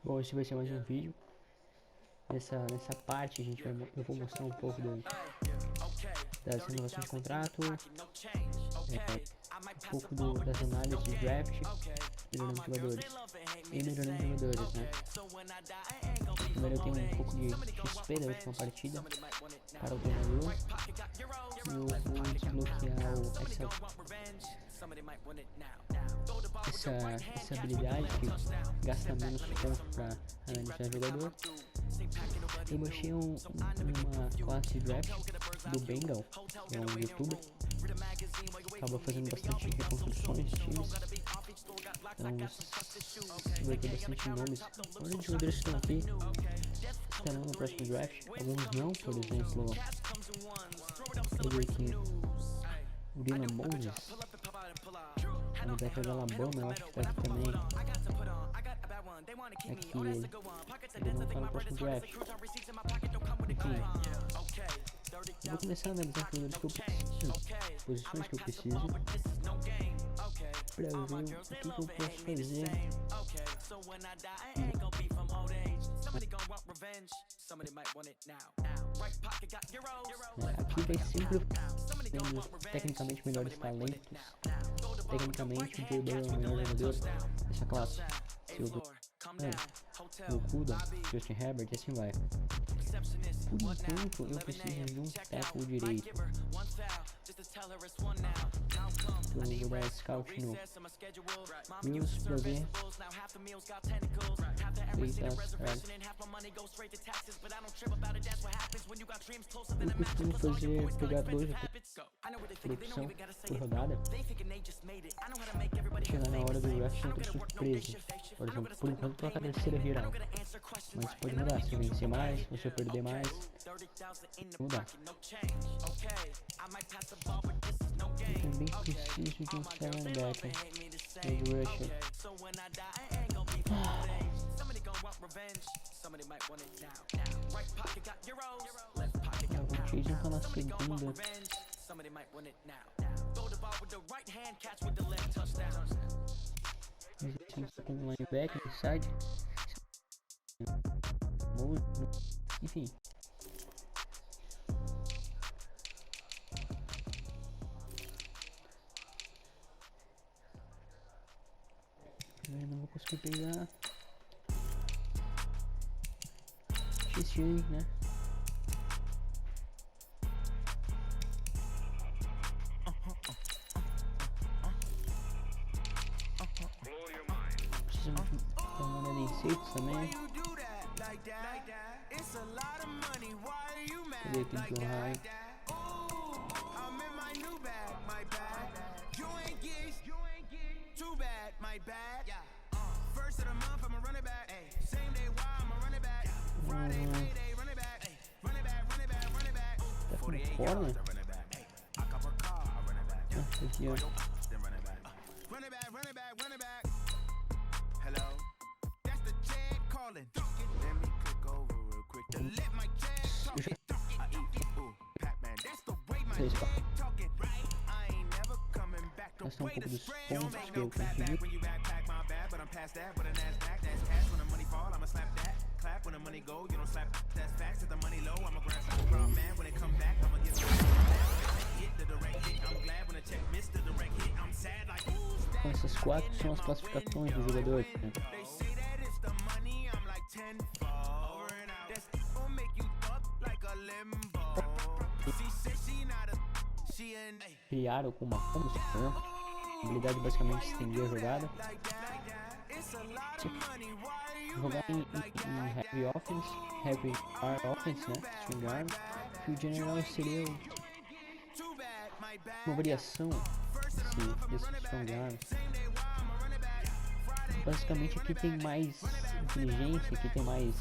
Bom, esse vai ser mais um vídeo. Nessa parte eu vou mostrar um pouco das renovações de contrato, um pouco das análises de draft, melhorando jogadores, né? Primeiro eu tenho um pouco de XP da última partida para o treinador e eu vou desbloquear essa habilidade que gasta menos pontos para analisar jogador. Eu baixei uma classe de draft do Bengal, que é um youtuber, acaba fazendo bastante reconstruções de times, então vai ter bastante nomes. Olha os jogadores que estão aqui, estarão no próximo draft, alguns não, por exemplo, eu ver aqui o Dylan Moses, ele vai pegar Alabama, eu acho que tá aqui também. Aqui ele não tá no próximo draft. Enfim, eu vou começar a analisar jogadores que eu preciso, posições que eu preciso, pra ver o que eu posso fazer. Aqui vai sempre tendo tecnicamente melhores talentos. Tecnicamente o Joe Burrow é o melhor jogador dessa classe. O Kuda, Justin Herbert e assim vai. Por enquanto eu preciso de um tackle direito. Então eu vou dar scout no Mills pra ver. Eu costumo pegar 2 por opção por rodada. Chegar na hora do draft não tem surpresa. Por exemplo, por enquanto toca a terceira geral, mas pode mudar, se eu vencer mais, se eu perder mais, mudar. Eu também preciso de um linebacker, de rusher. O Chase tá na segunda. Com um linebacker inside, enfim. Eu não vou conseguir pegar Chase, né? Também. Cadê aquele do high? Tá por fora, né? Aqui, ó. Gastar um pouco dos pontos que eu consegui. Então, essas 4 são as classificações do jogador, né? Criaram com uma condução, a habilidade basicamente estender a jogada, jogar em heavy offense, heavy offense, né, swing arm, que o general seria uma variação desse swing arm. Basicamente aqui tem mais inteligência, aqui tem mais,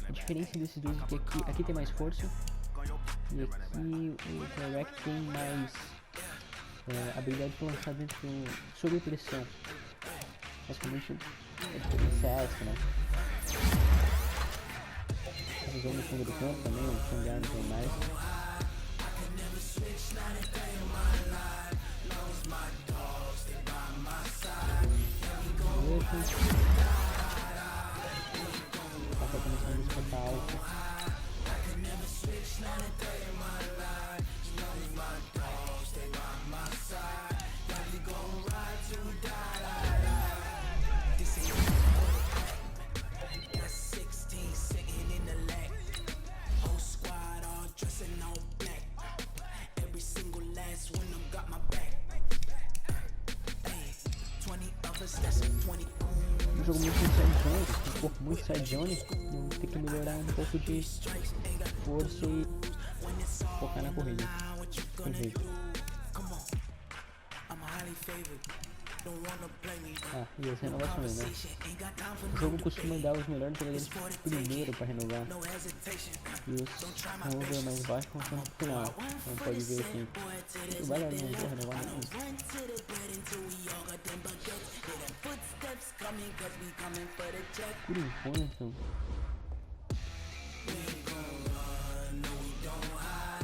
a diferença desses dois é que aqui tem mais força, e aqui o direct tem mais habilidade de lançar dentro sob pressão. Basicamente a diferença é essa, né? A visão no fundo do campo também, o sangar não tem mais. Um jogo muito inside zone, um corpo muito inside zone. Eu vou ter que melhorar um pouco de força e focar na corrida. Tem jeito. Ah, e as renovações, né? O jogo costuma dar os melhores jogadores primeiro para renovar e os over mais baixos vão no final. Então pode ver aqui. O Bayern não vou renovar nenhum. Por enquanto,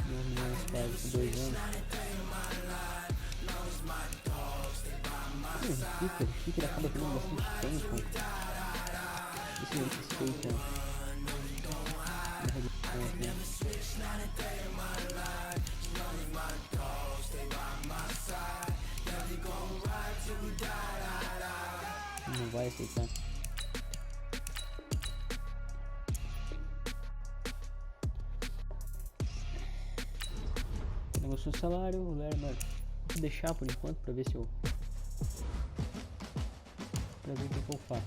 meus meninos pais com 2 anos. O kicker acaba tendo bastante tempo. Esse respeita na redução aqui. Não vai aceitar. Negócio do salário, o Lerner vou deixar por enquanto pra ver se eu o que eu faço.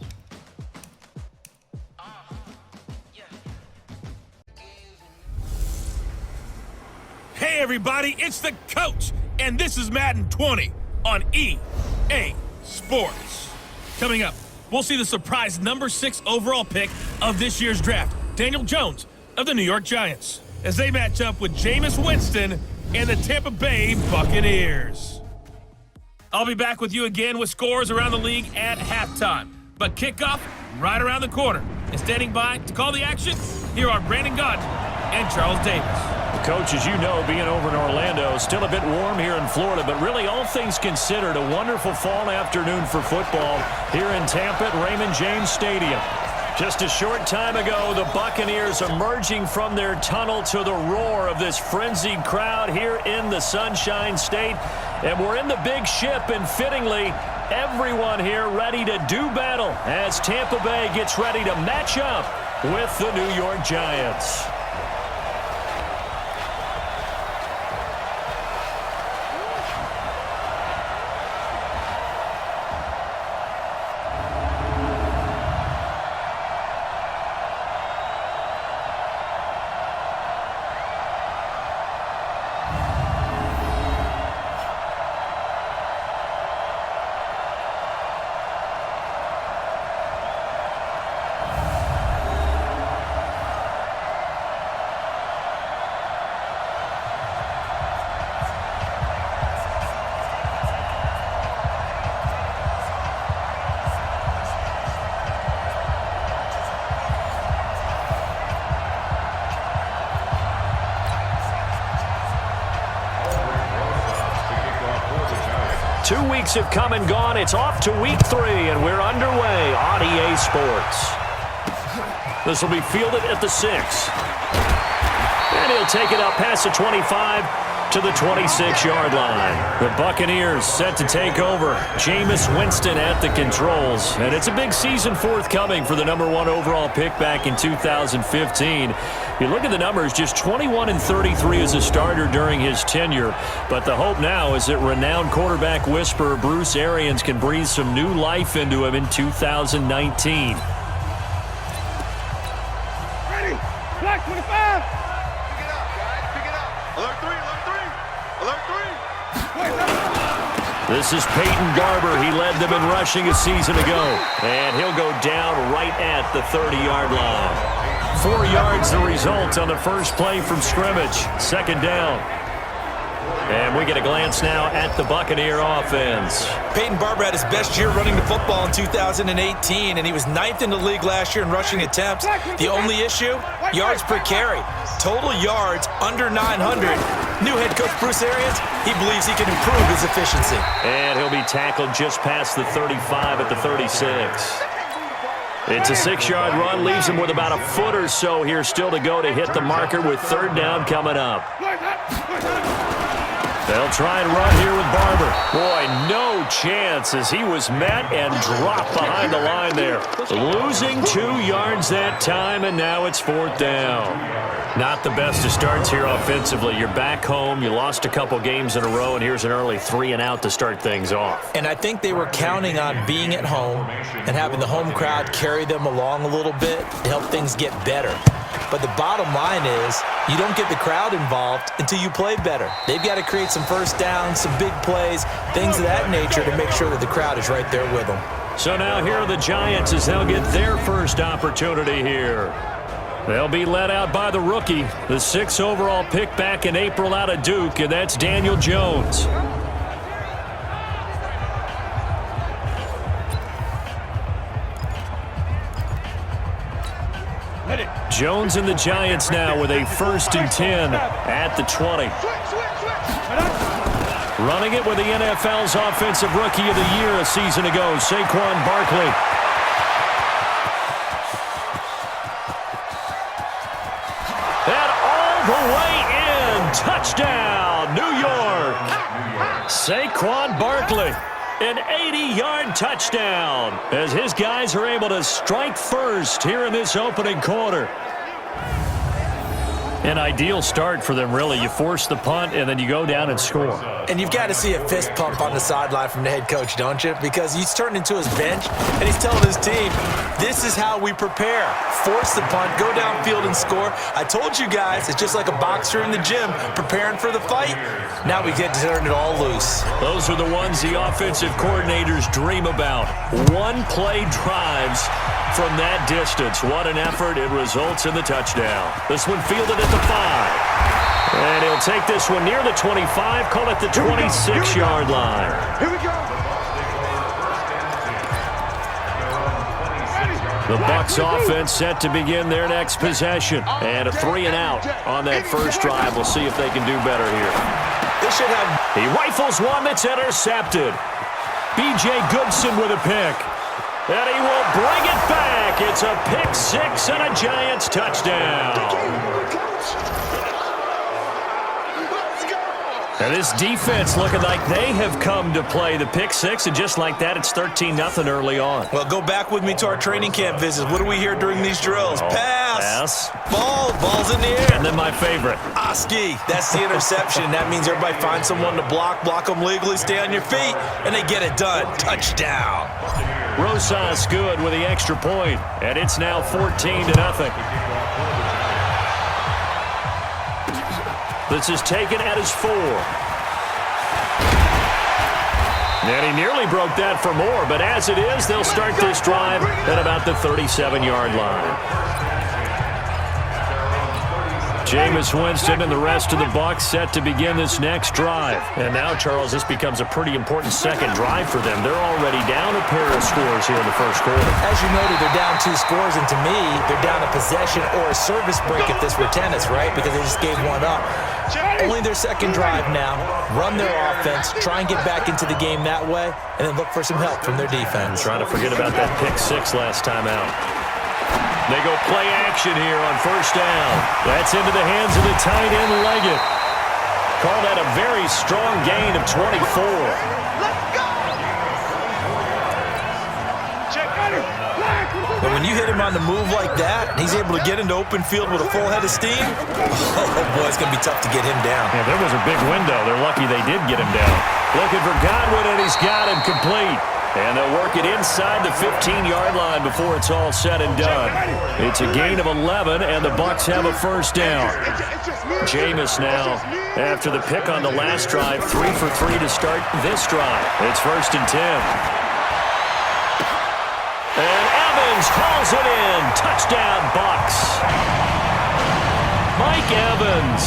Hey everybody, it's the coach, and this is Madden 20 on EA Sports. Coming up, we'll see the surprise number 6 overall pick of this year's draft, Daniel Jones of the New York Giants, as they match up with Jameis Winston and the Tampa Bay Buccaneers. I'll be back with you again with scores around the league at halftime. But kickoff right around the corner. And standing by to call the action, here are Brandon Gaudin and Charles Davis. Coach, as you know, being over in Orlando, still a bit warm here in Florida, but really all things considered, a wonderful fall afternoon for football here in Tampa at Raymond James Stadium. Just a short time ago, the Buccaneers emerging from their tunnel to the roar of this frenzied crowd here in the Sunshine State. And we're in the big ship, and fittingly, everyone here ready to do battle as Tampa Bay gets ready to match up with the New York Giants. Two weeks have come and gone. It's off to week 3, and we're underway on EA Sports. This will be fielded at the 6. And he'll take it up past the 25 to the 26-yard line. The Buccaneers set to take over. Jameis Winston at the controls. And it's a big season forthcoming for the #1 overall pick back in 2015. You look at the numbers, just 21-33 as a starter during his tenure. But the hope now is that renowned quarterback whisperer Bruce Arians can breathe some new life into him in 2019. Ready, black 25. Pick it up, guys, pick it up. Alert 3, alert 3, alert 3. This is Peyton Garber. He led them in rushing a season ago. And he'll go down right at the 30-yard line. 4 yards the result on the first play from scrimmage. Second down. And we get a glance now at the Buccaneer offense. Peyton Barber had his best year running the football in 2018, and he was 9th in the league last year in rushing attempts. The only issue, yards per carry. Total yards under 900. New head coach Bruce Arians, he believes he can improve his efficiency. And he'll be tackled just past the 35 at the 36. It's a 6-yard run, leaves him with about a foot or so here still to go to hit the marker with third down coming up. They'll try and run here with Barber. Boy, no chance as he was met and dropped behind the line there. Losing 2 yards that time, and now it's 4th down. Not the best of starts here offensively. You're back home. You lost a couple games in a row, and here's an early 3-and-out to start things off. And I think they were counting on being at home and having the home crowd carry them along a little bit to help things get better. But the bottom line is you don't get the crowd involved until you play better. They've got to create some first downs, some big plays, things of that nature to make sure that the crowd is right there with them. So now here are the Giants as they'll get their first opportunity here. They'll be led out by the rookie, the 6th overall pick back in April out of Duke, and that's Daniel Jones. Jones and the Giants now with a 1st and 10 at the 20. Running it with the NFL's Offensive Rookie of the Year a season ago, Saquon Barkley. And all the way in, touchdown, New York. Saquon Barkley. An 80-yard touchdown as his guys are able to strike first here in this opening quarter. An ideal start for them, really. You force the punt, and then you go down and score. And you've got to see a fist pump on the sideline from the head coach, don't you? Because he's turned into his bench, and he's telling his team, this is how we prepare. Force the punt, go downfield and score. I told you guys, it's just like a boxer in the gym preparing for the fight. Now we get to turn it all loose. Those are the ones the offensive coordinators dream about. One-play drives from that distance. What an effort. It results in the touchdown. This one fielded at the 5. And he'll take this one near the 25, call it the 26-yard line. Here we go. The Bucs offense set to begin their next possession. And a 3-and-out on that first drive. We'll see if they can do better here. They should have. He rifles one that's intercepted. B.J. Goodson with a pick. And he will bring it back. It's a pick 6 and a Giants touchdown. And this defense looking like they have come to play the pick 6, and just like that, it's 13-0 early on. Well, go back with me to our training camp visits. What do we hear during these drills? Pass. Ball's in the air. And then my favorite. Oski. That's the interception. That means everybody finds someone to block them legally, stay on your feet, and they get it done. Touchdown. Rosas good with the extra point, and it's now 14-0. This is taken at his 4. And he nearly broke that for more, but as it is, they'll start this drive at about the 37-yard line. Jameis Winston and the rest of the Bucs set to begin this next drive. And now, Charles, this becomes a pretty important second drive for them. They're already down a pair of scores here in the first quarter. As you noted, they're down 2 scores, and to me, they're down a possession or a service break if this were tennis, right? Because they just gave one up. Only their second drive now. Run their offense, try and get back into the game that way, and then look for some help from their defense. Trying to forget about that pick 6 last time out. They go play action here on first down. That's into the hands of the tight end, Leggett. Call that a very strong gain of 24. Let's go! But when you hit him on the move like that, he's able to get into open field with a full head of steam. Oh, boy, it's going to be tough to get him down. Yeah, there was a big window. They're lucky they did get him down. Looking for Godwin, and he's got him complete. And they'll work it inside the 15-yard line before it's all said and done. It's a gain of 11, and the Bucs have a first down. Jameis now, after the pick on the last drive, 3 for 3 to start this drive. It's 1st and 10. And Evans hauls it in. Touchdown, Bucs. Mike Evans,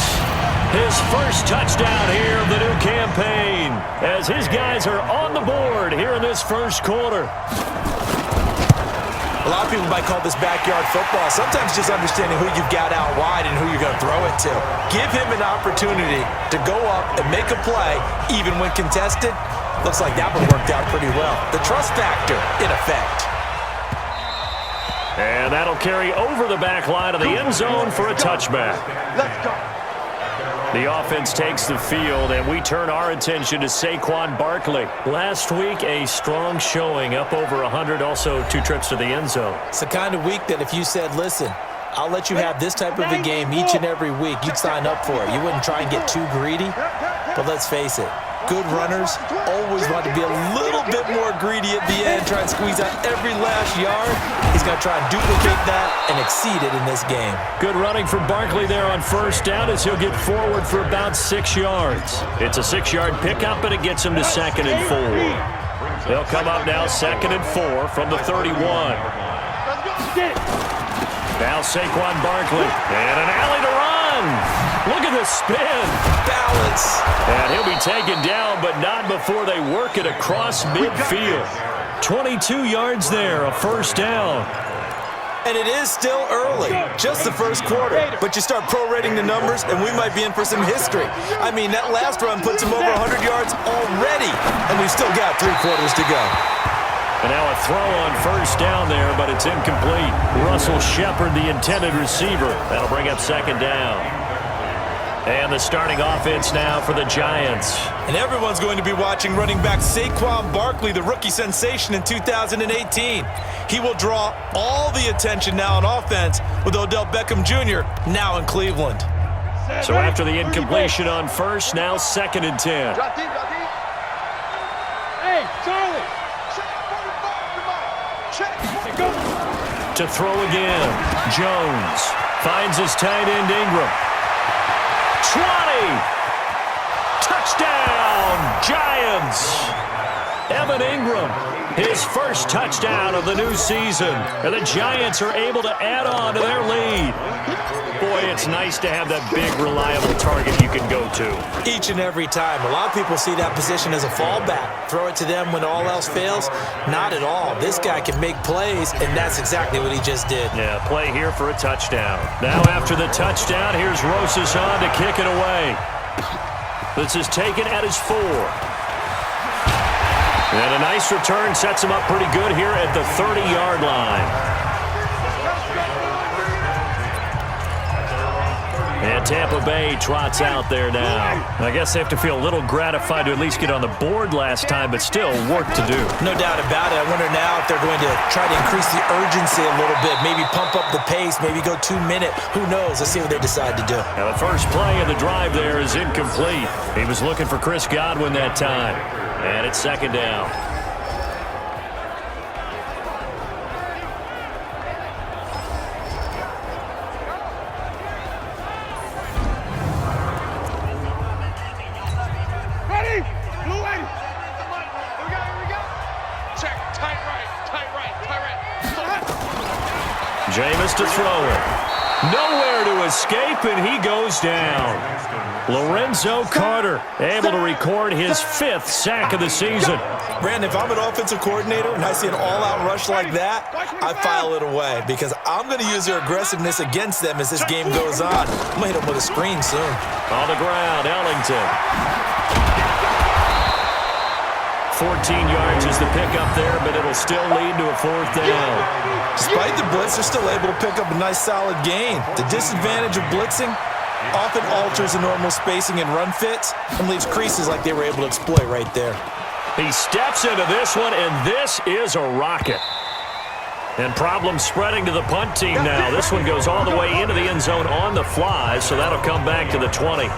his first touchdown here of the new campaign, as his guys are on the board here in this first quarter. A lot of people might call this backyard football. Sometimes just understanding who you've got out wide and who you're going to throw it to. Give him an opportunity to go up and make a play, even when contested. Looks like that one worked out pretty well. The trust factor, in effect. And that'll carry over the back line of the end zone for a touchback. Let's go. The offense takes the field, and we turn our attention to Saquon Barkley. Last week, a strong showing, up over 100, also 2 trips to the end zone. It's the kind of week that if you said, listen, I'll let you have this type of a game each and every week, you'd sign up for it. You wouldn't try and get too greedy. But let's face it, good runners always want to be a little bit more greedy at the end, try and squeeze out every last yard. He's going to try and duplicate that and exceed it in this game. Good running for Barkley there on first down as he'll get forward for about 6 yards. It's a 6-yard pickup, and it gets him to 2nd and 4. They'll come up now 2nd and 4 from the 31. Now Saquon Barkley, and an alley to run. Look at the spin. Balance. And he'll be taken down, but not before they work it across midfield. 22 yards there, a first down. And it is still early, just the first quarter. But you start prorating the numbers, and we might be in for some history. I mean, that last run puts him over 100 yards already, and we've still got 3 quarters to go. And now a throw on first down there, but it's incomplete. Russell Shepard, the intended receiver. That'll bring up 2nd down. And the starting offense now for the Giants. And everyone's going to be watching running back Saquon Barkley, the rookie sensation in 2018. He will draw all the attention now on offense with Odell Beckham Jr. now in Cleveland. So after the incompletion on first, now 2nd and 10. Hey, Charlie. To throw again. Jones finds his tight end Ingram. 20. Touchdown, Giants. Evan Ingram, his first touchdown of the new season. And the Giants are able to add on to their lead. Boy, it's nice to have that big, reliable target you can go to. Each and every time. A lot of people see that position as a fallback. Throw it to them when all else fails. Not at all. This guy can make plays, and that's exactly what he just did. Yeah, play here for a touchdown. Now after the touchdown, here's Rosas on to kick it away. This is taken at his 4. And a nice return sets him up pretty good here at the 30-yard line. And Tampa Bay trots out there now. I guess they have to feel a little gratified to at least get on the board last time, but still work to do. No doubt about it. I wonder now if they're going to try to increase the urgency a little bit, maybe pump up the pace, maybe go 2-minute. Who knows? Let's see what they decide to do. Now the first play of the drive there is incomplete. He was looking for Chris Godwin that time. And it's 2nd down. Jameis to throw it. Nowhere to escape, and he goes down. Lorenzo Carter able to record his 5th sack of the season. Brandon, if I'm an offensive coordinator and I see an all-out rush like that, I file it away because I'm going to use their aggressiveness against them as this game goes on. I'm going to hit them with a screen soon. On the ground, Ellington. 14 yards is the pickup there, but it'll still lead to a 4th down. Despite the blitz, they're still able to pick up a nice solid gain. The disadvantage of blitzing often alters the normal spacing and run fits and leaves creases like they were able to exploit right there. He steps into this one, and this is a rocket. And problems spreading to the punt team now. This one goes all the way into the end zone on the fly, so that'll come back to the 20.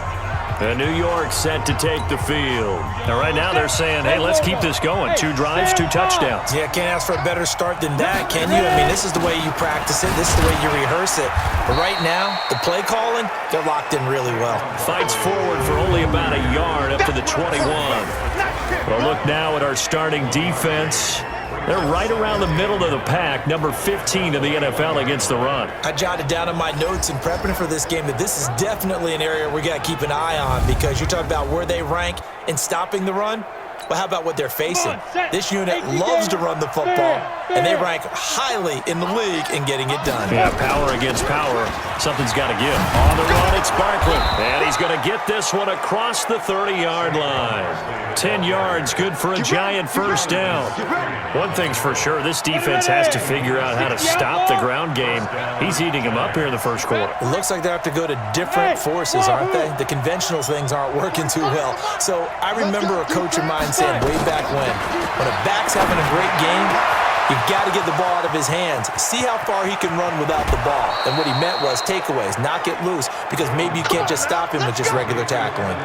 And New York set to take the field. Now, right now they're saying, hey, let's keep this going. 2 drives, 2 touchdowns. Yeah, can't ask for a better start than that, can you? I mean, this is the way you practice it. This is the way you rehearse it. But right now, the play calling, they're locked in really well. Fights forward for only about a yard up to the 21. Well, look now at our starting defense. They're right around the middle of the pack, number 15 in the NFL against the run. I jotted down in my notes in prepping for this game that this is definitely an area we got to keep an eye on because you're talking about where they rank in stopping the run. Well, how about what they're facing? This unit loves to run the football, and they rank highly in the league in getting it done. Yeah, power against power. Something's got to give. On the run, it's Barkley. And he's going to get this one across the 30-yard line. 10 yards, good for a giant first down. One thing's for sure, this defense has to figure out how to stop the ground game. He's eating them up here in the first quarter. It looks like they have to go to different forces, aren't they? The conventional things aren't working too well. So I remember a coach of mine saying way back when a back's having a great game, you've got to get the ball out of his hands. See how far he can run without the ball. And what he meant was takeaways, not get loose, because maybe you can't just stop him with just regular tackling.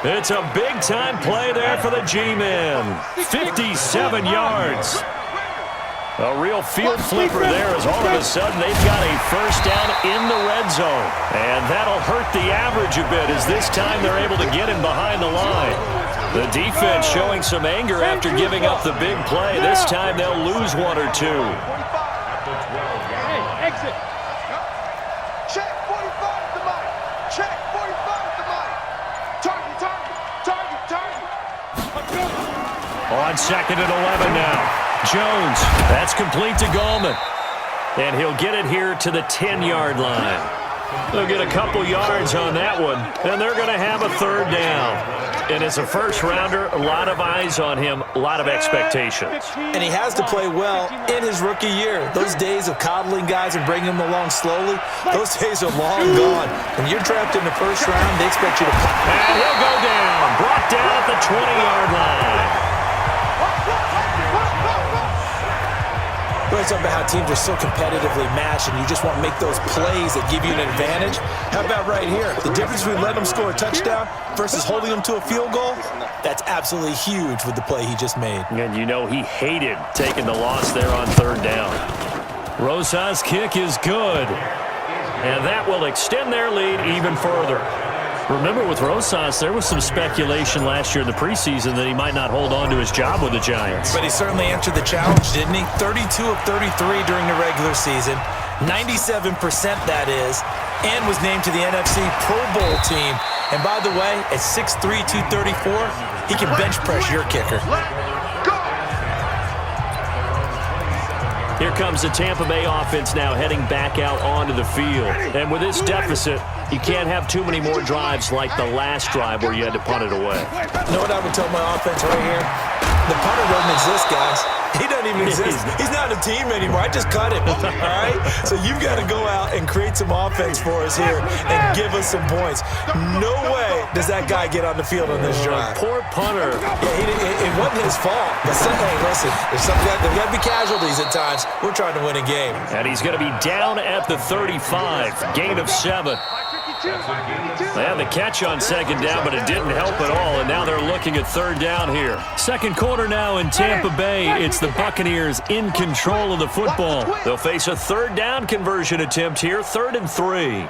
It's a big-time play there for the G-men. 57 yards. A real field flipper there as all of a sudden they've got a first down in the red zone. And that'll hurt the average a bit as this time they're able to get him behind the line. The defense showing some anger after giving up the big play. This time they'll lose one or two. Exit. Check 45 to Mike. Check 45 to Mike. Target. On second and 11 now. Jones, that's complete to Gallman. And he'll get it here to the 10-yard line. They'll get a couple yards on that one, and they're going to have a third down. And as a first-rounder, a lot of eyes on him, a lot of expectations. And he has to play well in his rookie year. Those days of coddling guys and bringing them along slowly, those days are long gone. When you're drafted in the first round, they expect you to play. And he'll go down, brought down at the 20-yard line. It's something about how teams are so competitively matched and you just want to make those plays that give you an advantage. How about right here? The difference between letting them score a touchdown versus holding them to a field goal, that's absolutely huge with the play he just made. And you know he hated taking the loss there on third down. Rosas' kick is good. And that will extend their lead even further. Remember, with Rosas, there was some speculation last year in the preseason that he might not hold on to his job with the Giants. But he certainly answered the challenge, didn't he? 32 of 33 during the regular season, 97% that is, and was named to the NFC Pro Bowl team. And by the way, at 6'3", 234, he can bench press your kicker. Here comes the Tampa Bay offense now heading back out onto the field. And with this deficit, you can't have too many more drives like the last drive where you had to punt it away. You know what I would tell my offense right here? The punter doesn't exist, guys. He doesn't even exist. He's not a team anymore. I just cut him, all right? So you've got to go out and create some offense for us here and give us some points. No way does that guy get on the field on this drive. Poor punter. Yeah, it wasn't his fault. But hey, listen, there's got to be casualties at times. We're trying to win a game. And he's going to be down at the 35. Gain of 7. They had the catch on second down, but it didn't help at all, and now they're looking at third down here. Second quarter now in Tampa Bay. It's the Buccaneers in control of the football. They'll face a third down conversion attempt here, 3rd and 3.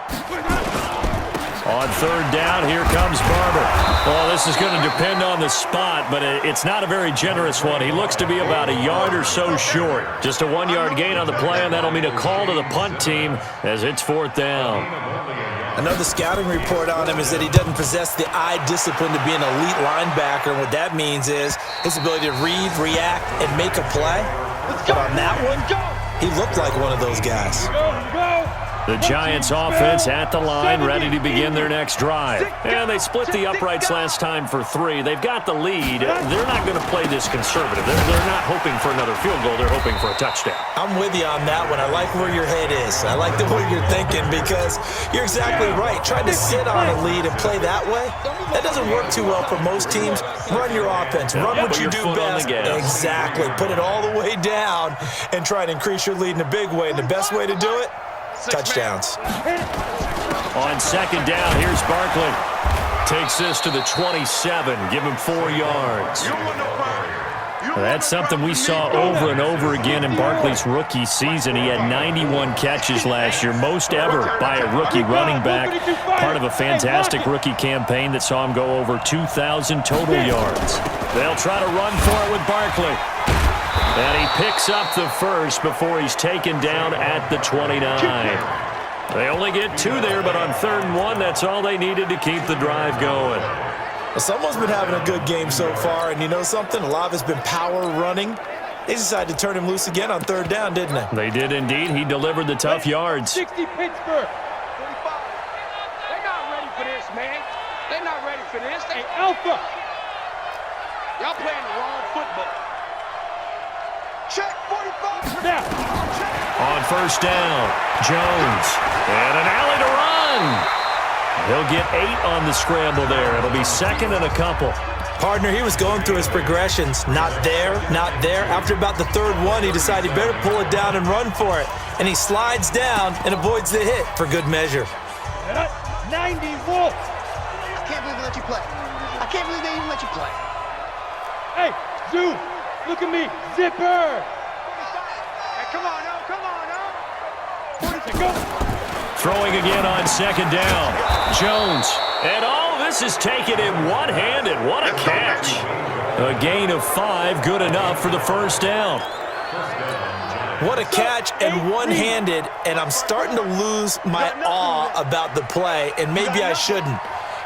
On third down, here comes Barber. Well, this is going to depend on the spot, but it's not a very generous one. He looks to be about a yard or so short. Just a 1-yard gain on the play, and that'll mean a call to the punt team as it's 4th down. Another scouting report on him is that he doesn't possess the eye discipline to be an elite linebacker. And what that means is his ability to read, react, and make a play. But on that one, he looked like one of those guys. The Giants offense at the line, ready to begin their next drive. And they split the uprights last time for 3. They've got the lead. They're not going to play this conservative. They're not hoping for another field goal. They're hoping for a touchdown. I'm with you on that one. I like where your head is. I like the way you're thinking because you're exactly right. Trying to sit on a lead and play that way, that doesn't work too well for most teams. Run your offense. Run what you do best. Exactly. Put it all the way down and try to increase your lead in a big way. And the best way to do it, touchdowns. On second down, here's Barkley. Takes this to the 27. Give him 4 yards. That's something we saw over and over again in Barkley's rookie season. He had 91 catches last year, most ever by a rookie running back. Part of a fantastic rookie campaign that saw him go over 2,000 total yards. They'll try to run for it with Barkley. And he picks up the first before he's taken down at the 29. They only get 2 there, but on 3rd and 1, that's all they needed to keep the drive going. Well, someone's been having a good game so far, and you know something? A lot of it's been power running. They decided to turn him loose again on third down, didn't they? They did indeed. He delivered the tough yards. 60 Pittsburgh. 45. They're not ready for this, man. They're not ready for this. Hey, Alpha. Y'all playing the wrong football. Check 45. Now. On first down, Jones. And an alley to run. He'll get 8 on the scramble there. It'll be second and a couple. Partner, he was going through his progressions. Not there, not there. After about the third one, he decided he better pull it down and run for it. And he slides down and avoids the hit for good measure. 90 Wolf. I can't believe they let you play. I can't believe they even let you play. Hey, Zoo, look at me. Zipper. Hey, come on now, come on now. Go. Throwing again on second down. Jones. And all this is taken in one-handed. What a catch. A gain of 5, good enough for the first down. What a catch and one-handed, and I'm starting to lose my awe about the play, and maybe I shouldn't.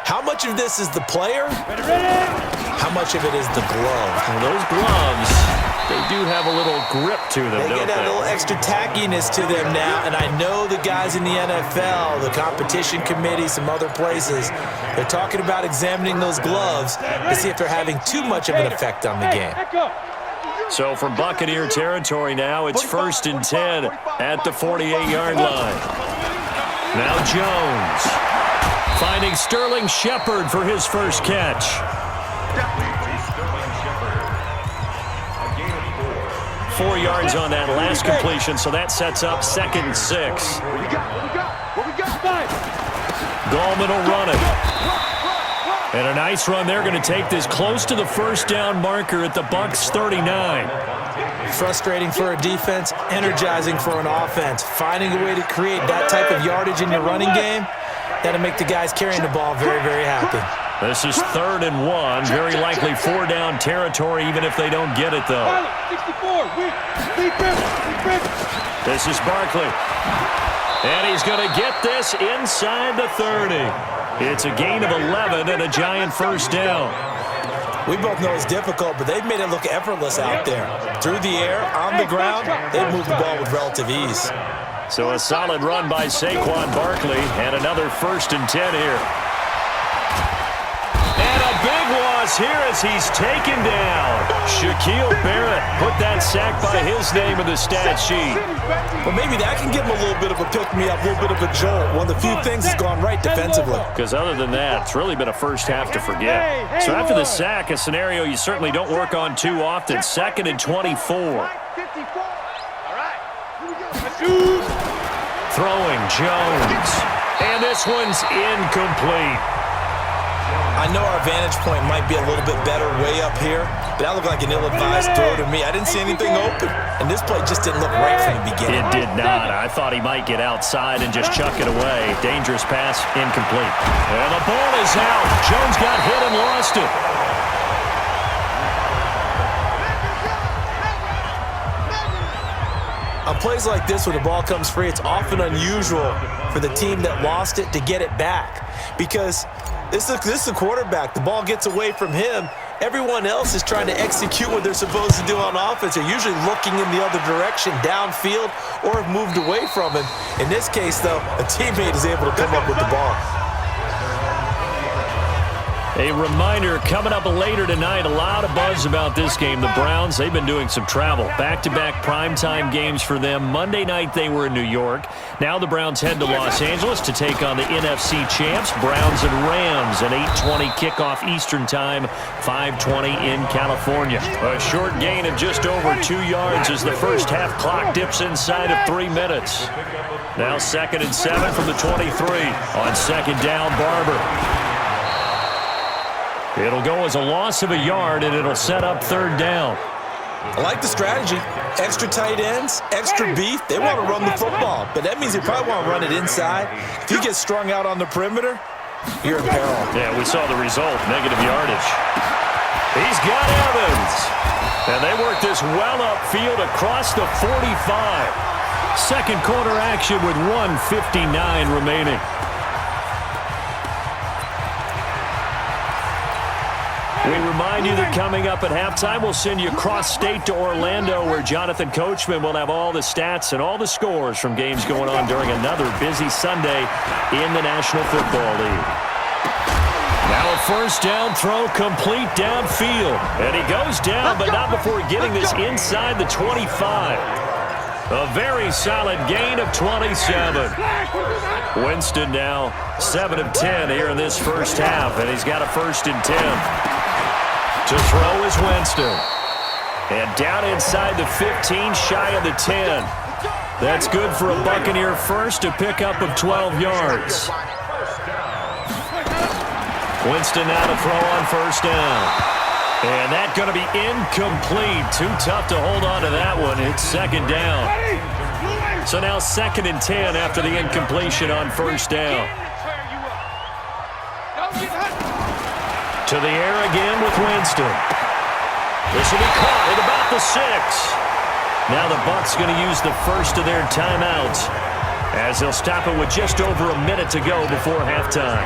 How much of this is the player? How much of it is the glove? Well, those gloves, they do have a little grip to them, They don't get that they? little extra tackiness to them now, and I know the guys in the NFL, the competition committee, some other places, they're talking about examining those gloves to see if they're having too much of an effect on the game. So from Buccaneer territory now, it's 1st and 10 at the 48-yard line. Now Jones finding Sterling Shepard for his first catch. 4 yards on that last completion, so that sets up 2nd and 6. Gallman will run it. And a nice run. They're going to take this close to the first down marker at the Bucs 39. Frustrating for a defense, energizing for an offense. Finding a way to create that type of yardage in your running game, that'll make the guys carrying the ball very, very happy. This is 3rd and 1. Very likely 4-down territory, even if they don't get it, though. 64. This is Barkley. And he's going to get this inside the 30. It's a gain of 11 and a giant first down. We both know it's difficult, but they've made it look effortless out there. Through the air, on the ground, they've moved the ball with relative ease. So a solid run by Saquon Barkley, and another 1st and 10 here. And a big loss here as he's taken down. Shaquille Barrett put that sack by his name in the stat sheet. Well, maybe that can give him a little bit of a pick-me-up, a little bit of a jolt. One of the few things that's gone right defensively. Because other than that, it's really been a first half to forget. So after the sack, a scenario you certainly don't work on too often. 2nd and 24. Throwing Jones. And this one's incomplete. I know our vantage point might be a little bit better way up here, but that looked like an ill-advised throw to me. I didn't see anything open, and this play just didn't look right from the beginning. It did not. I thought he might get outside and just chuck it away. Dangerous pass, incomplete. And the ball is out. Jones got hit and lost it. On plays like this, when the ball comes free, it's often unusual for the team that lost it to get it back. Because this is a quarterback. The ball gets away from him. Everyone else is trying to execute what they're supposed to do on offense. They're usually looking in the other direction, downfield, or have moved away from him. In this case, though, a teammate is able to come up with the ball. A reminder, coming up later tonight, a lot of buzz about this game. The Browns, they've been doing some travel. Back-to-back primetime games for them. Monday night, they were in New York. Now the Browns head to Los Angeles to take on the NFC champs, Browns and Rams. An 8:20 kickoff Eastern time, 5:20 in California. A short gain of just over 2 yards as the first half clock dips inside of 3 minutes. Now 2nd and 7 from the 23. On second down, Barber. It'll go as a loss of a yard, and it'll set up 3rd down. I like the strategy. Extra tight ends, extra beef. They want to run the football, but that means they probably want to run it inside. If you get strung out on the perimeter, you're in peril. Yeah, we saw the result, negative yardage. He's got Evans. And they work this well upfield across the 45. Second quarter action with 1:59 remaining. We remind you that coming up at halftime, we'll send you cross-state to Orlando, where Jonathan Coachman will have all the stats and all the scores from games going on during another busy Sunday in the National Football League. Now a first down throw, complete downfield. And he goes down, but not before getting this inside the 25. A very solid gain of 27. Winston now 7 of 10 here in this first half, and he's got a 1st and 10. To throw is Winston. And down inside the 15, shy of the 10. That's good for a Buccaneer first, a pickup of 12 yards. Winston now to throw on first down. And that's going to be incomplete. Too tough to hold on to that one. It's 2nd down. So now 2nd and 10 after the incompletion on first down. To the air again with Winston. This will be caught at about the 6. Now the Bucs going to use the first of their timeouts as they'll stop it with just over a minute to go before halftime.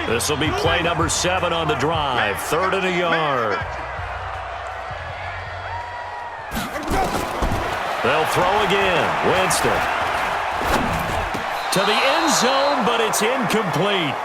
This will be play number 7 on the drive. 3rd and a yard. They'll throw again. Winston. To the end zone, but it's incomplete.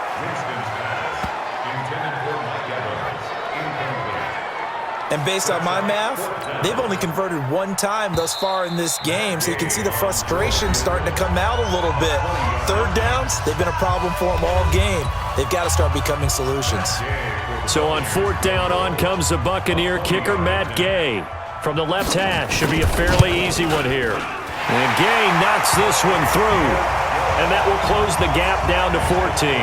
And based on my math, they've only converted 1 time thus far in this game, so you can see the frustration starting to come out a little bit. 3rd downs, they've been a problem for them all game. They've got to start becoming solutions. So on 4th down, on comes the Buccaneer kicker, Matt Gay. From the left hash, should be a fairly easy one here. And Gay knocks this one through. And that will close the gap down to 14.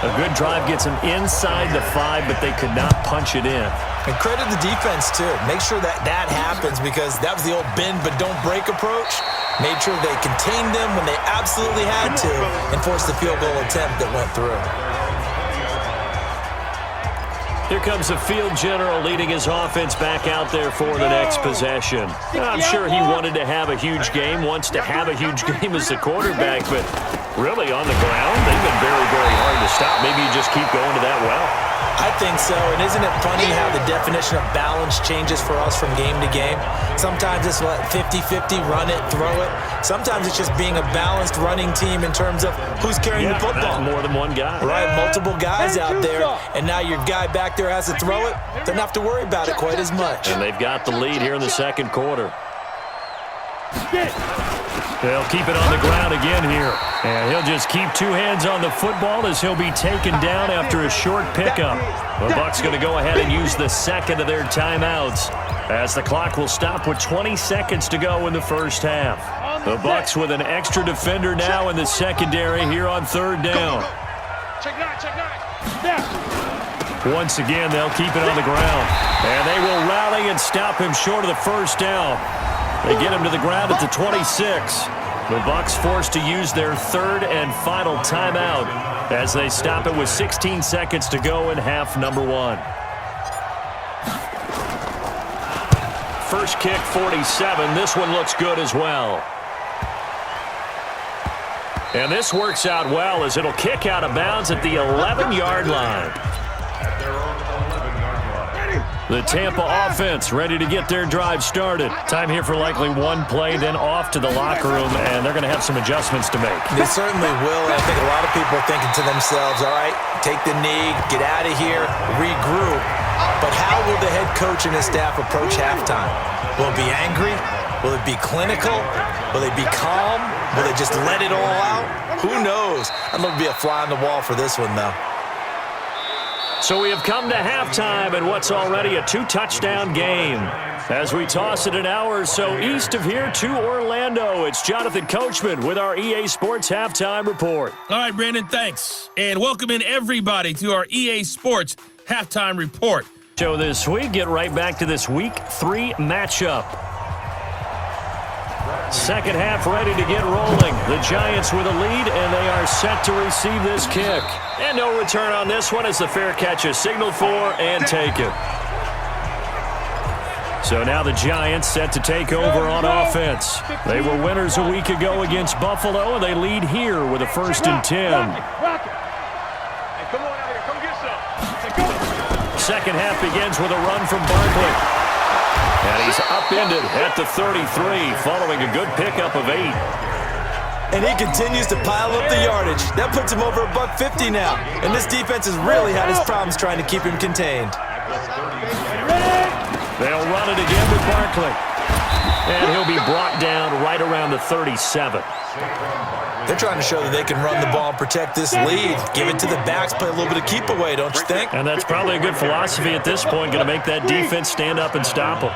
A good drive gets them inside the 5, but they could not punch it in. And credit the defense, too. Make sure that happens, because that was the old bend but don't break approach. Made sure they contained them when they absolutely had to and forced the field goal attempt that went through. Here comes the field general leading his offense back out there for the next possession. I'm sure he wanted to have a huge game, wants to have a huge game as the quarterback, but really on the ground, they've been very, very hard to stop. Maybe you just keep going to that well. I think so, and isn't it funny how the definition of balance changes for us from game to game? Sometimes it's 50-50, run it, throw it. Sometimes it's just being a balanced running team in terms of who's carrying the football. More than one guy. Right, multiple guys out there, and now your guy back there has to throw it. Don't have to worry about it quite as much. And they've got the lead here in the 2nd quarter. They'll keep it on the ground again here. And he'll just keep 2 hands on the football as he'll be taken down after a short pickup. The Bucs going to go ahead and use the 2nd of their timeouts as the clock will stop with 20 seconds to go in the first half. The Bucs with an extra defender now in the secondary here on 3rd down. Once again, they'll keep it on the ground. And they will rally and stop him short of the first down. They get him to the ground at the 26. The Bucs forced to use their 3rd and final timeout as they stop it with 16 seconds to go in half number 1. First kick, 47. This one looks good as well. And this works out well as it'll kick out of bounds at the 11-yard line. The Tampa offense ready to get their drive started. Time here for likely 1 play, then off to the locker room, and they're going to have some adjustments to make. They certainly will, and I think a lot of people are thinking to themselves, all right, take the knee, get out of here, regroup. But how will the head coach and his staff approach halftime? Will it be angry? Will it be clinical? Will they be calm? Will they just let it all out? Who knows? I'd love to be a fly on the wall for this one, though. So we have come to halftime in what's already a 2-touchdown game. As we toss it an hour or so east of here to Orlando, it's Jonathan Coachman with our EA Sports Halftime Report. All right, Brandon, thanks. And welcome in everybody to our EA Sports Halftime Report. So this week, get right back to this Week 3 matchup. Second half ready to get rolling. The Giants with a lead, and they are set to receive this kick. And no return on this one as the fair catch is signaled for and taken. So now the Giants set to take over on offense. They were winners a week ago against Buffalo, and they lead here with a 1st and 10. second half begins with a run from Barkley. And he's upended at the 33 following a good pickup of 8. And he continues to pile up the yardage. That puts him over $150 now. And this defense has really had his problems trying to keep him contained. They'll run it again with Barkley. And he'll be brought down right around the 37. They're trying to show that they can run the ball and protect this lead. Give it to the backs, play a little bit of keep away, don't you think? And that's probably a good philosophy at this point, going to make that defense stand up and stop them.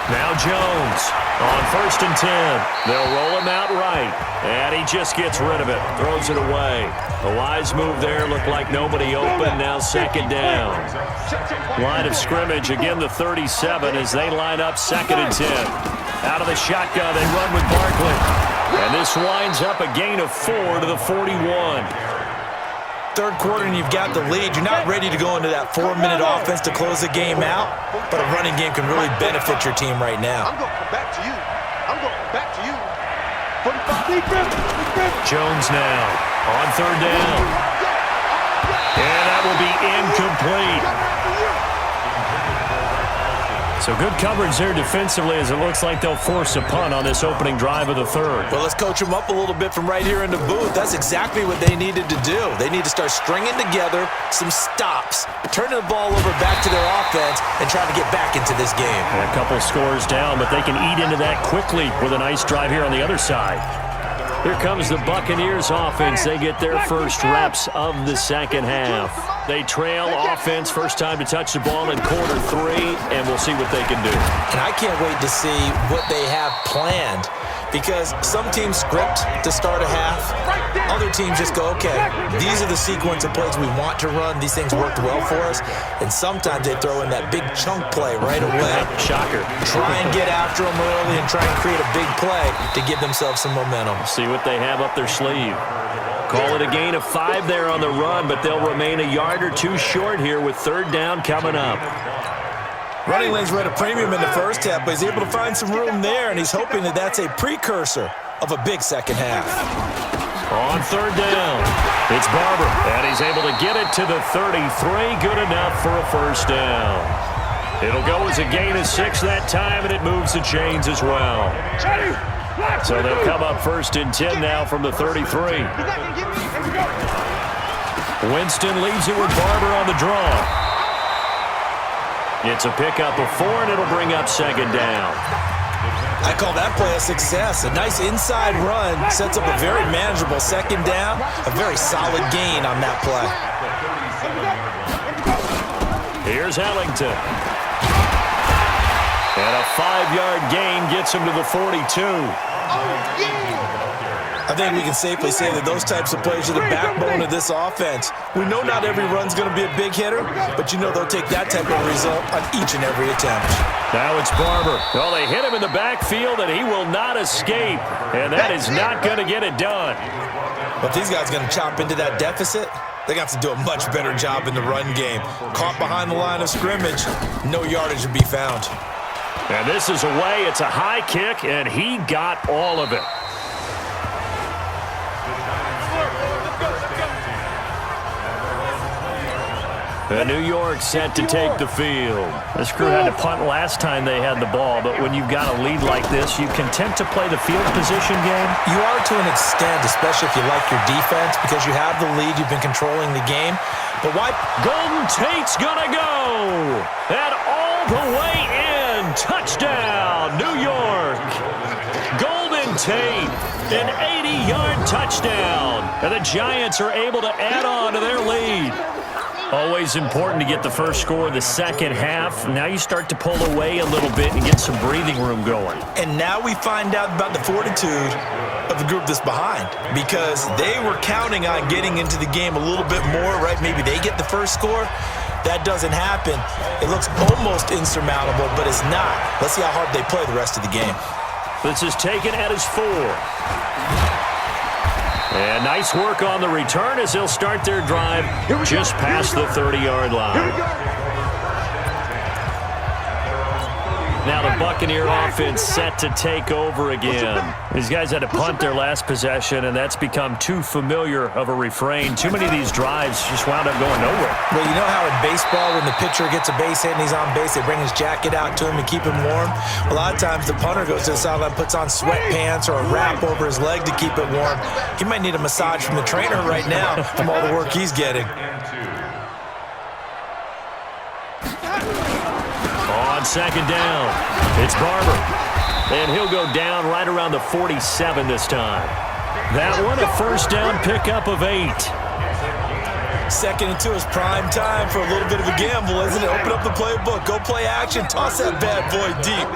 Now Jones on 1st and 10. They'll roll him out right, and he just gets rid of it, throws it away. A wise move there, looked like nobody open, now 2nd down. Line of scrimmage, again the 37 as they line up 2nd and 10. Out of the shotgun, they run with Barkley. And this winds up a gain of 4 to the 41. Third quarter and you've got the lead. You're not ready to go into that 4-minute offense to close the game out, but a running game can really benefit your team right now. I'm going back to you. I'm going back to you. 45. Jones now on 3rd down. And that will be incomplete. So good coverage there defensively as it looks like they'll force a punt on this opening drive of the 3rd. Well, let's coach them up a little bit from right here in the booth. That's exactly what they needed to do. They need to start stringing together some stops, turning the ball over back to their offense, and trying to get back into this game. And a couple scores down, but they can eat into that quickly with a nice drive here on the other side. Here comes the Buccaneers offense. They get their first reps of the 2nd half. They trail offense, first time to touch the ball in quarter 3, and we'll see what they can do. And I can't wait to see what they have planned, because some teams script to start a half. Other teams just go, okay, these are the sequence of plays we want to run. These things worked well for us. And sometimes they throw in that big chunk play right away. Shocker. Try and get after them early and try and create a big play to give themselves some momentum. See what they have up their sleeve. Call it a gain of 5 there on the run, but they'll remain a yard or 2 short here with 3rd down coming up. Running lanes were at a premium in the first half, but he's able to find some room there, and he's hoping that that's a precursor of a big second half. On 3rd down, it's Barber, and he's able to get it to the 33. Good enough for a first down. It'll go as a gain of 6 that time, and it moves the chains as well. So they'll come up 1st and 10 now from the 33. Winston leaves it with Barber on the draw. It's a pickup of 4, and it'll bring up 2nd down. I call that play a success. A nice inside run sets up a very manageable 2nd down. A very solid gain on that play. Here's Ellington. And a 5-yard gain gets him to the 42. I think we can safely say that those types of plays are the backbone of this offense. We know not every run's going to be a big hitter, but you know they'll take that type of result on each and every attempt. Now it's Barber. Well, they hit him in the backfield, and he will not escape. And that is not going to get it done. But these guys are going to chop into that deficit. They're going to have to do a much better job in the run game. Caught behind the line of scrimmage, no yardage to be found. And this is away. It's a high kick, and he got all of it. And New York set to take the field. This crew had to punt last time they had the ball, but when you've got a lead like this, you content to play the field position game? You are to an extent, especially if you like your defense, because you have the lead, you've been controlling the game. But why? Golden Tate's gonna go! And all the way in! Touchdown, New York! Golden Tate, an 80-yard touchdown. And the Giants are able to add on to their lead. Always important to get the first score of the 2nd half. Now you start to pull away a little bit and get some breathing room going. And now we find out about the fortitude of the group that's behind, because they were counting on getting into the game a little bit more, right? Maybe they get the first score. That doesn't happen. It looks almost insurmountable, but it's not. Let's see how hard they play the rest of the game. This is taken at his 4. And nice work on the return as they'll start their drive just past the 30-yard line. Now the Buccaneer offense set to take over again. These guys had to punt their last possession, and that's become too familiar of a refrain. Too many of these drives just wound up going nowhere. Well, you know how in baseball when the pitcher gets a base hit and he's on base, they bring his jacket out to him and keep him warm? A lot of times the punter goes to the sideline, puts on sweatpants or a wrap over his leg to keep it warm. He might need a massage from the trainer right now from all the work he's getting. On second down, it's Barber. And he'll go down right around the 47 this time. That one, a first down pickup of 8. Second and 2 is prime time for a little bit of a gamble, isn't it? Open up the playbook, go play action, toss that bad boy deep.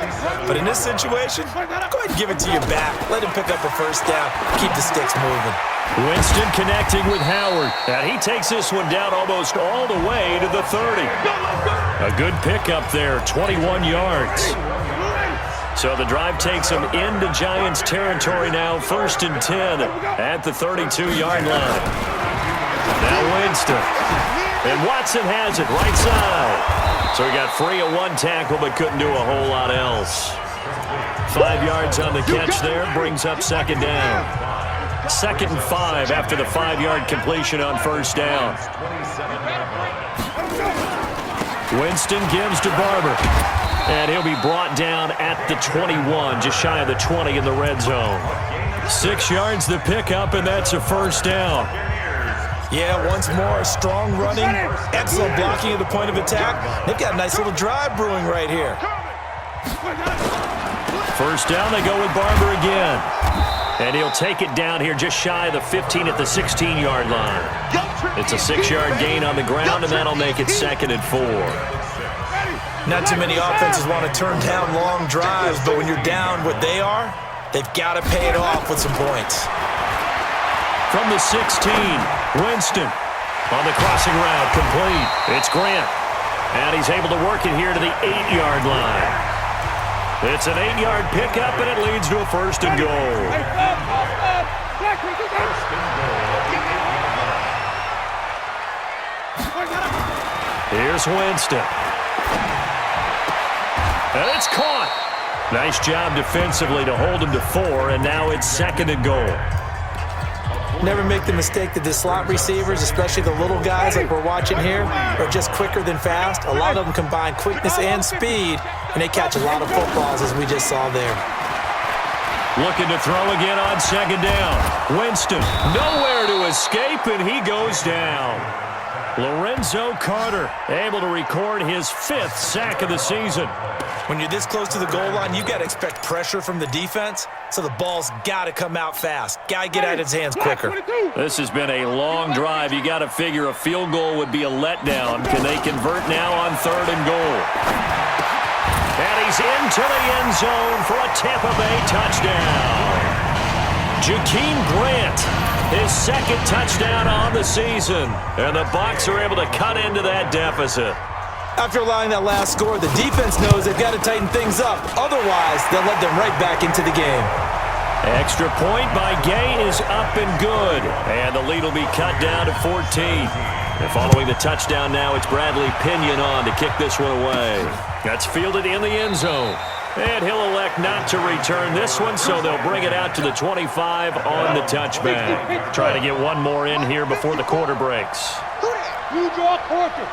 But in this situation, go ahead and give it to your back. Let him pick up a first down. Keep the sticks moving. Winston connecting with Howard. And he takes this one down almost all the way to the 30. A good pickup there, 21 yards. So the drive takes them into Giants territory now, 1st and 10 at the 32-yard line. Now Winston. And Watson has it right side. So he got free of one tackle but couldn't do a whole lot else. 5 yards on the catch there, brings up second down. 2nd and 5 after the 5-yard completion on first down. Winston gives to Barber. And he'll be brought down at the 21, just shy of the 20 in the red zone. 6 yards the pickup, and that's a first down. Yeah, once more, strong running, excellent blocking at the point of attack. They've got a nice little drive brewing right here. First down, they go with Barber again. And he'll take it down here just shy of the 15 at the 16-yard line. It's a 6-yard gain on the ground, and that'll make it 2nd and 4. Not too many offenses want to turn down long drives, but when you're down what they are, they've got to pay it off with some points. From the 16, Winston on the crossing route, complete. It's Grant, and he's able to work it here to the 8-yard line. It's an 8-yard pickup, and it leads to a 1st and goal. Here's Winston. And it's caught. Nice job defensively to hold him to 4, and now it's 2nd and goal. Never make the mistake that the slot receivers, especially the little guys like we're watching here, are just quicker than fast. A lot of them combine quickness and speed, and they catch a lot of footballs, as we just saw there. Looking to throw again on second down. Winston, nowhere to escape, and he goes down. Lorenzo Carter able to record his 5th sack of the season. When you're this close to the goal line, you've got to expect pressure from the defense, so the ball's got to come out fast. Got to get out of his hands quicker. This has been a long drive. You got to figure a field goal would be a letdown. Can they convert now on 3rd and goal? And he's into the end zone for a Tampa Bay touchdown. Jakeem Grant, his 2nd touchdown on the season. And the Bucs are able to cut into that deficit. After allowing that last score, the defense knows they've got to tighten things up. Otherwise, they'll let them right back into the game. Extra point by Gay is up and good. And the lead will be cut down to 14. And following the touchdown now, it's Bradley Pinion on to kick this one away. That's fielded in the end zone. And he'll elect not to return this one, so they'll bring it out to the 25 on the touchback. Trying to get one more in here before the quarter breaks. You draw quarter.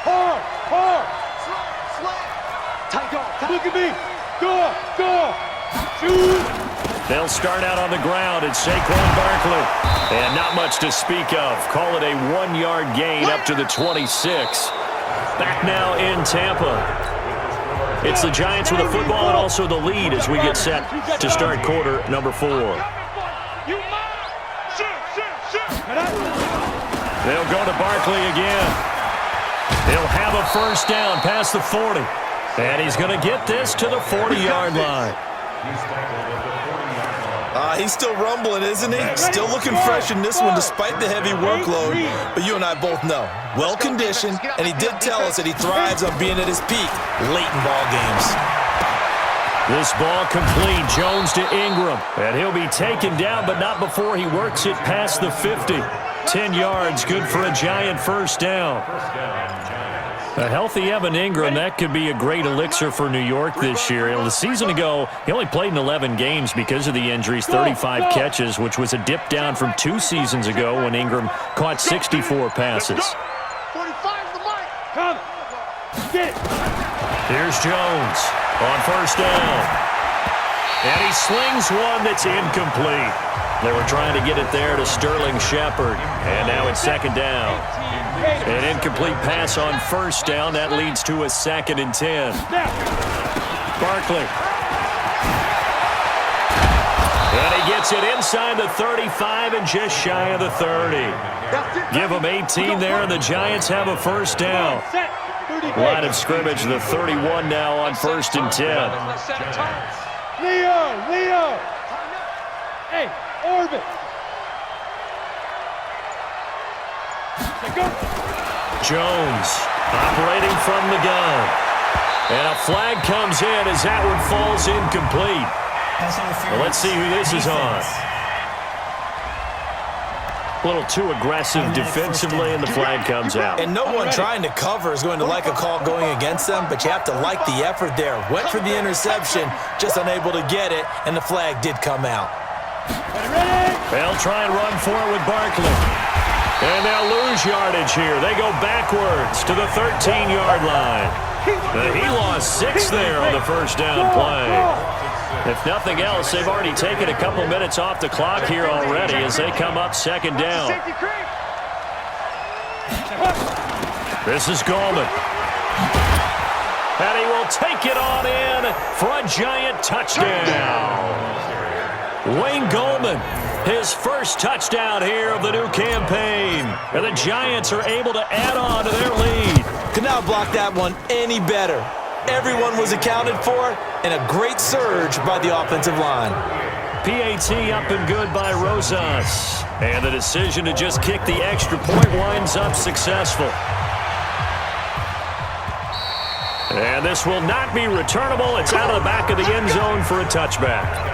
Hard. Look at me. Go. Shoot. They'll start out on the ground. It's Saquon Barkley. And not much to speak of. Call it a 1-yard gain up to the 26. Back now in Tampa. It's the Giants with the football and also the lead as we get set to start quarter number 4. They'll go to Barkley again. He'll have a first down past the 40. And he's going to get this to the 40-yard line. He's still rumbling, isn't he? Still looking fresh in this one despite the heavy workload. But you and I both know, well-conditioned, and he did tell us that he thrives on being at his peak late in ball games. This ball complete, Jones to Ingram. And he'll be taken down, but not before he works it past the 50. 10 yards, good for a Giant first down. A healthy Evan Ingram, that could be a great elixir for New York this year. The season ago, he only played in 11 games because of the injuries, 35 catches, which was a dip down from 2 seasons ago when Ingram caught 64 passes. 45 the mic. Come. Get it. Here's Jones on first down. And he slings one that's incomplete. They were trying to get it there to Sterling Shepard. And now it's second down. An incomplete pass on first down. That leads to a 2nd and 10. Barkley. And he gets it inside the 35 and just shy of the 30. Give them 18 there, and the Giants have a first down. Line of scrimmage, the 31 now on 1st and 10. Leo. Hey, Orbit. Jones operating from the gun. And a flag comes in as that one falls incomplete. Well, let's see who this is on. A little too aggressive defensively, and the flag comes out. And no one trying to cover is going to like a call going against them, but you have to like the effort there. Went for the interception, just unable to get it, and the flag did come out. They'll try and run for it with Barkley. And they'll lose yardage here. They go backwards to the 13-yard line. He lost 6 there on the first down play. If nothing else, they've already taken a couple minutes off the clock here already as they come up second down. This is Gallman. And he will take it on in for a giant touchdown. Wayne Gallman, his first touchdown here of the new campaign. And the Giants are able to add on to their lead. Could not block that one any better. Everyone was accounted for, and a great surge by the offensive line. PAT up and good by Rosas. And the decision to just kick the extra point winds up successful. And this will not be returnable. It's out of the back of the end zone for a touchback.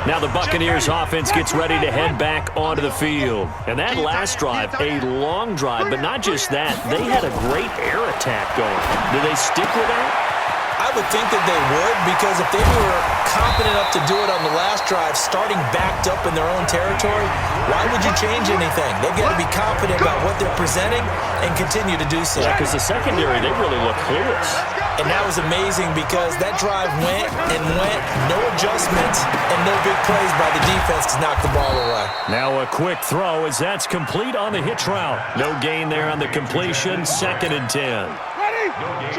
Now the Buccaneers offense gets ready to head back onto the field. And that last drive, a long drive, but not just that. They had a great air attack going. Do they stick with that? I would think that they would, because if they were confident enough to do it on the last drive, starting backed up in their own territory, why would you change anything? They've got to be confident about what they're presenting and continue to do so. Yeah, because the secondary, they really look clueless. And that was amazing because that drive went and went, no adjustments, and no big plays by the defense to knock the ball away. Now a quick throw as that's complete on the hitch route. No gain there on the completion, 2nd and 10.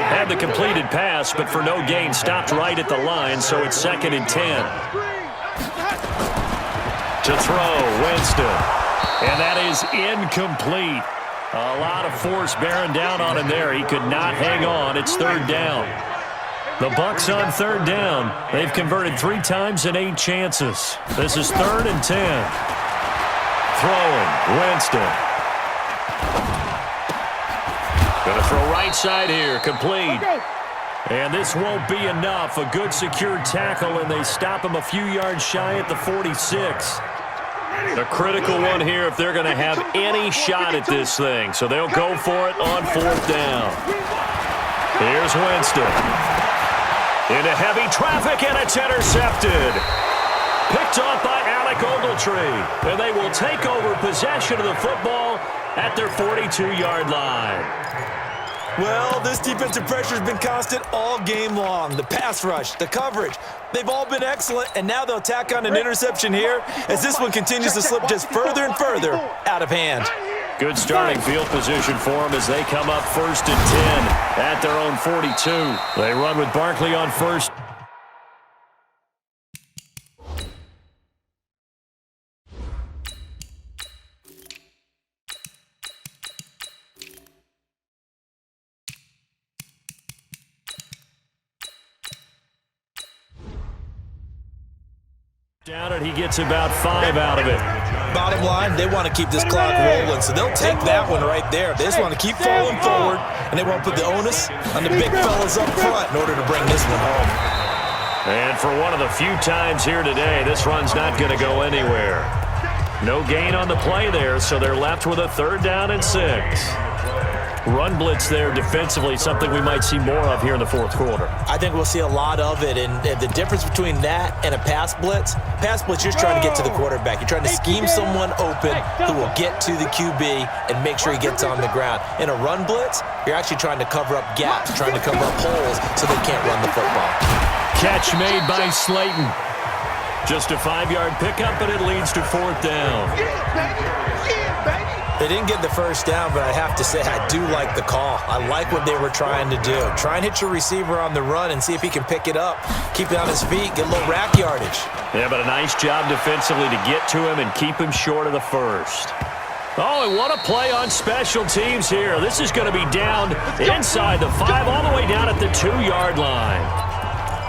Had the completed pass, but for no gain, stopped right at the line, so it's 2nd and 10. To throw, Winston. And that is incomplete. A lot of force bearing down on him there. He could not hang on. It's 3rd down. The Bucs on 3rd down. They've converted 3 times in 8 chances. This is 3rd and 10. Throwing, Winston. Going to throw right side here, complete. And this won't be enough. A good secure tackle, and they stop him a few yards shy at the 46. The critical one here if they're going to have any shot at this thing. So they'll go for it on 4th down. Here's Winston. Into heavy traffic, and it's intercepted. Picked off by Alec Ogletree. And they will take over possession of the football at their 42-yard line. Well, this defensive pressure has been constant all game long. The pass rush, the coverage, they've all been excellent, and now they'll tack on an interception here as this one continues to slip just further and further out of hand. Good starting field position for them as they come up 1st and 10 at their own 42. They run with Barkley on first. Down, and he gets about 5 out of it. Bottom line, they want to keep this clock rolling, so they'll take that one right there. They just want to keep falling forward, and they won't put the onus on the big fellas up front in order to bring this one home. And for one of the few times here today, this run's not going to go anywhere. No gain on the play there, so they're left with a 3rd down and 6. Run blitz there defensively, something we might see more of here in the fourth quarter. I think we'll see a lot of it, and the difference between that and a pass blitz, you're just trying to get to the quarterback. You're trying to scheme someone open who will get to the QB and make sure he gets on the ground. In a run blitz, you're actually trying to cover up gaps, trying to cover up holes so they can't run the football. Catch made by Slayton. Just a 5-yard pickup, but it leads to fourth down. They didn't get the first down, but I have to say I do like the call. I like what they were trying to do. Try and hit your receiver on the run and see if he can pick it up. Keep it on his feet, get a little rack yardage. Yeah, but a nice job defensively to get to him and keep him short of the first. Oh, and what a play on special teams here. This is going to be down inside the 5, all the way down at the 2-yard line.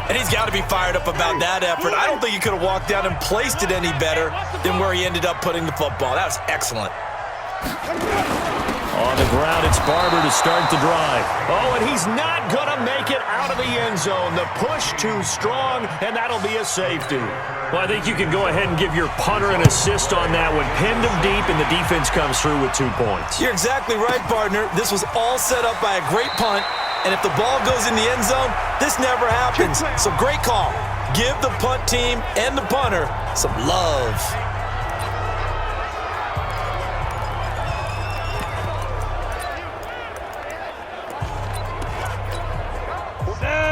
And he's got to be fired up about that effort. I don't think he could have walked down and placed it any better than where he ended up putting the football. That was excellent. On the ground, it's Barber to start the drive. Oh, and he's not going to make it out of the end zone. The push too strong, and that'll be a safety. Well, I think you can go ahead and give your punter an assist on that one. Pinned him deep, and the defense comes through with 2 points. You're exactly right, partner. This was all set up by a great punt, and if the ball goes in the end zone, this never happens. So great call. Give the punt team and the punter some love.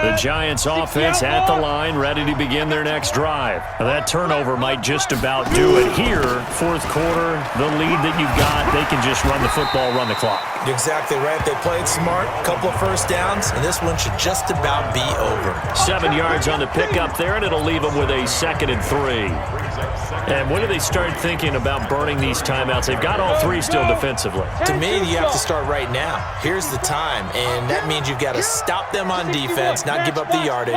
The Giants offense at the line, ready to begin their next drive. Now, that turnover might just about do it here. Fourth quarter, the lead that you've got, they can just run the football, run the clock. You're exactly right. They played smart, couple of first downs, and this one should just about be over. 7 yards on the pickup there, and it'll leave them with a 2nd and 3. And when do they start thinking about burning these timeouts? They've got all 3 still defensively. To me, you have to start right now. Here's the time, and that means you've got to stop them on defense, not give up the yardage,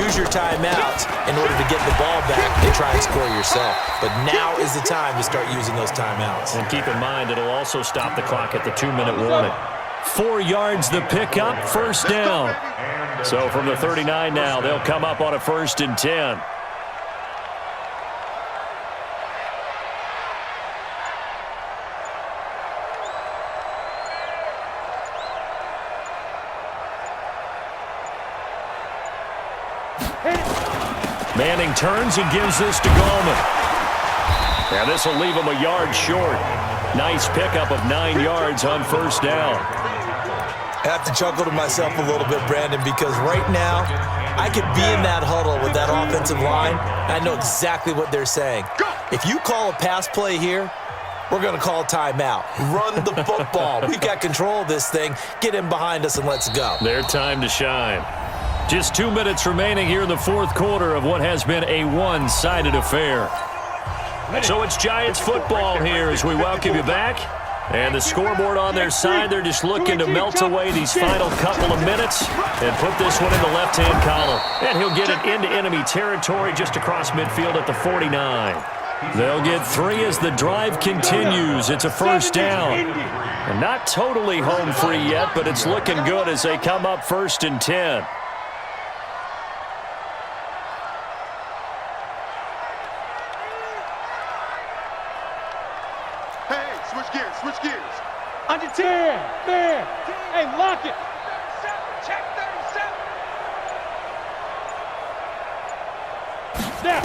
use your timeouts in order to get the ball back and try and score yourself. But now is the time to start using those timeouts. And keep in mind, it'll also stop the clock at the 2-minute warning. 4 yards the pickup, first down. So from the 39 now, they'll come up on a 1st and 10. Manning turns and gives this to Gallman. Now this will leave him a yard short. Nice pickup of 9 yards on first down. I have to chuckle to myself a little bit, Brandon, because right now I could be in that huddle with that offensive line, and I know exactly what they're saying. If you call a pass play here, we're going to call timeout. Run the football. We've got control of this thing. Get in behind us and let's go. Their time to shine. Just 2 minutes remaining here in the fourth quarter of what has been a one-sided affair. So it's Giants football here as we welcome you back. And the scoreboard on their side, they're just looking to melt away these final couple of minutes and put this one in the left-hand column. And he'll get it into enemy territory just across midfield at the 49. They'll get 3 as the drive continues. It's a first down. And not totally home free yet, but it's looking good as they come up 1st and 10. Switch gears. Under 10. Man. Hey, lock it. Check 37. Snap.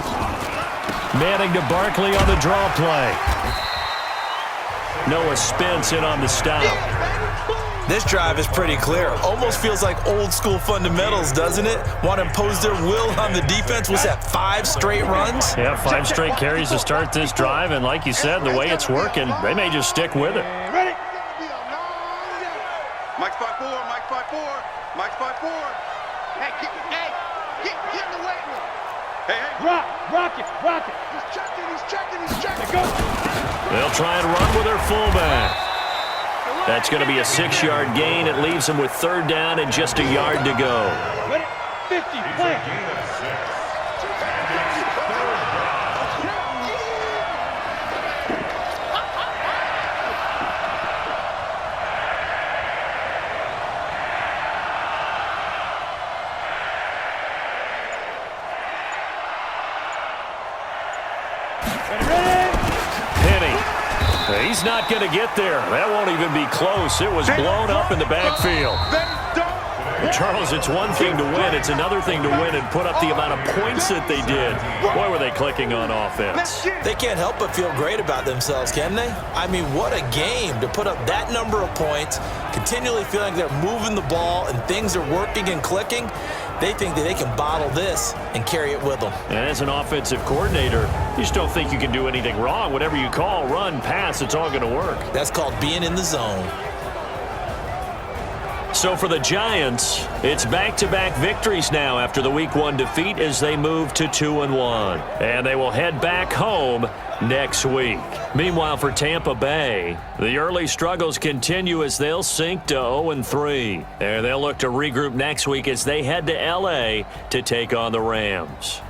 Manning to Barkley on the draw play. Noah Spence in on the stop. This drive is pretty clear. Almost feels like old school fundamentals, doesn't it? Want to impose their will on the defense. Was that 5 straight runs? Yeah, 5 straight carries to start this drive. And like you said, the way it's working, they may just stick with it. Ready? Mike's 5-4. Mike's 5-4. Mike's 5-4. Hey, get in the weight room. Hey. Rock it. He's checking. Go. They'll try and run with their fullback. That's going to be a 6-yard gain. It leaves them with 3rd down and just a yard to go. Ready? 50, play. He's not going to get there. That won't even be close. It was blown up in the backfield. Charles, it's one thing to win. It's another thing to win and put up the amount of points that they did. Boy, were they clicking on offense. They can't help but feel great about themselves, can they? I mean, what a game to put up that number of points, continually feeling they're moving the ball and things are working and clicking. They think that they can bottle this and carry it with them. And as an offensive coordinator, you just don't think you can do anything wrong. Whatever you call, run, pass, it's all going to work. That's called being in the zone. So for the Giants, it's back-to-back victories now after the Week 1 defeat as they move to 2-1. And they will head back home next week. Meanwhile, for Tampa Bay, the early struggles continue as they'll sink to 0-3. And they'll look to regroup next week as they head to L.A. to take on the Rams.